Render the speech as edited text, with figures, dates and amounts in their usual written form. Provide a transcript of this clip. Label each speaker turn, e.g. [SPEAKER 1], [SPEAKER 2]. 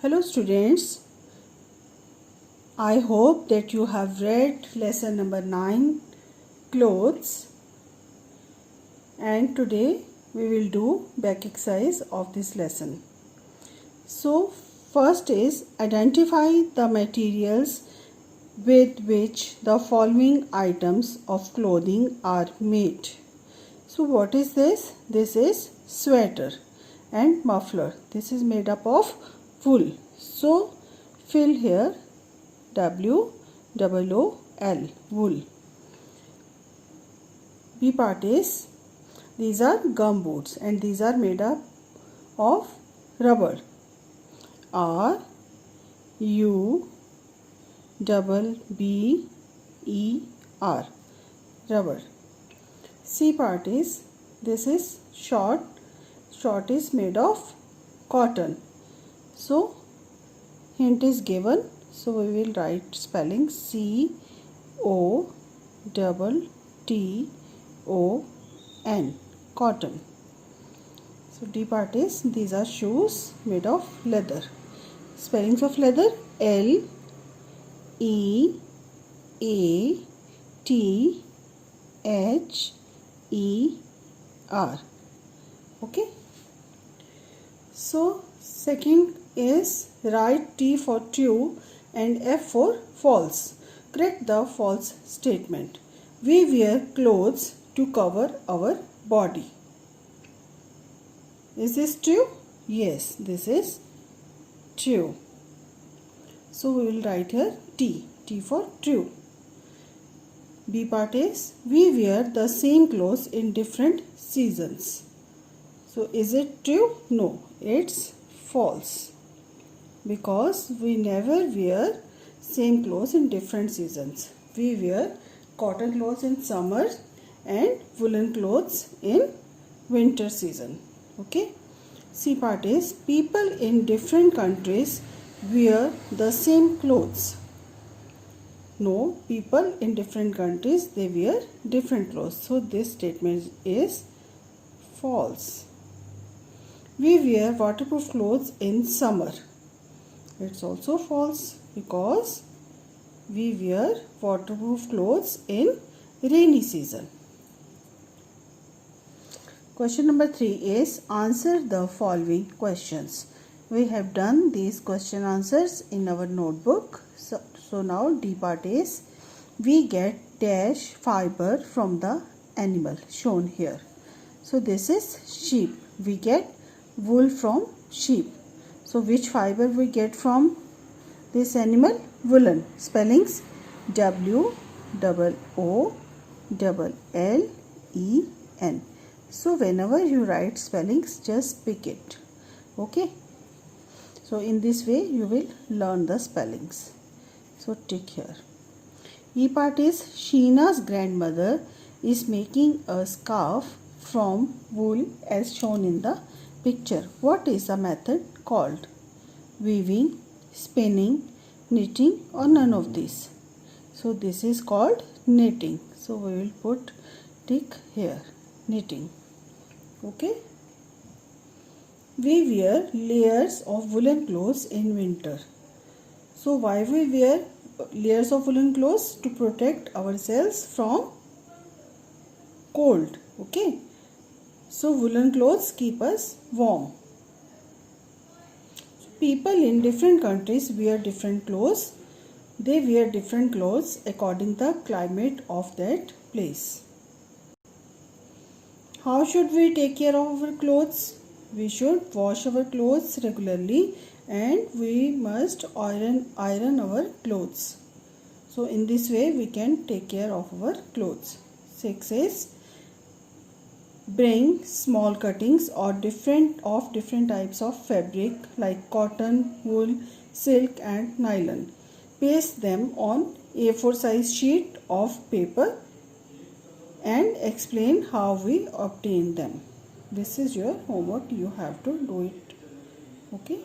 [SPEAKER 1] Hello students, I hope that you have read lesson number 9 clothes, and today we will do back exercise of this lesson. So first is identify the materials with which the following items of clothing are made. So what is this? This is sweater and muffler. This is made up of wool. So fill here WOOL, wool. B part is these are gum boots and these are made up of rubber. RUBBER. Rubber. C part is this is short. Short is made of cotton. So hint is given. So we will write spelling COTTON, cotton. So D part is these are shoes made of leather. Spellings of leather: LEATHER. Okay. So second is write T for true and F for false. Correct the false statement. We wear clothes to cover our body. Is this true? Yes, this is true. So we will write here T for true. B part is we wear the same clothes in different seasons. So is it true? No, it's false, because we never wear same clothes in different seasons. We wear cotton clothes in summer and woolen clothes in winter season. Okay. C part is people in different countries wear the same clothes. No, people in different countries, they wear different clothes. So this statement is false. We wear waterproof clothes in summer. It's also false, because we wear waterproof clothes in rainy season. Question number 3 is answer the following questions. We have done these question answers in our notebook. So now D part is we get dash fiber from the animal shown here. So this is sheep. We get wool from sheep. So which fiber we get from this animal? Woolen. Spellings WOOLLEN. So whenever you write spellings, just pick it. Okay. So in this way you will learn the spellings. So tick here. E part is Sheena's grandmother is making a scarf from wool as shown in the picture. What is the method called? Weaving, spinning, knitting, or none of these? So this is called knitting. So we will put tick here, knitting. Okay. We wear layers of woolen clothes in winter. So why we wear layers of woolen clothes? To protect ourselves from cold. Okay. So woolen clothes keep us warm. People in different countries wear different clothes. They wear different clothes according to the climate of that place. How should we take care of our clothes? We should wash our clothes regularly, and we must iron our clothes. So in this way we can take care of our clothes. 6 is bring small cuttings or different types of fabric like cotton, wool, silk and nylon. Paste them on A4 size sheet of paper and explain how we obtain them. This is your homework. You have to do it. Okay.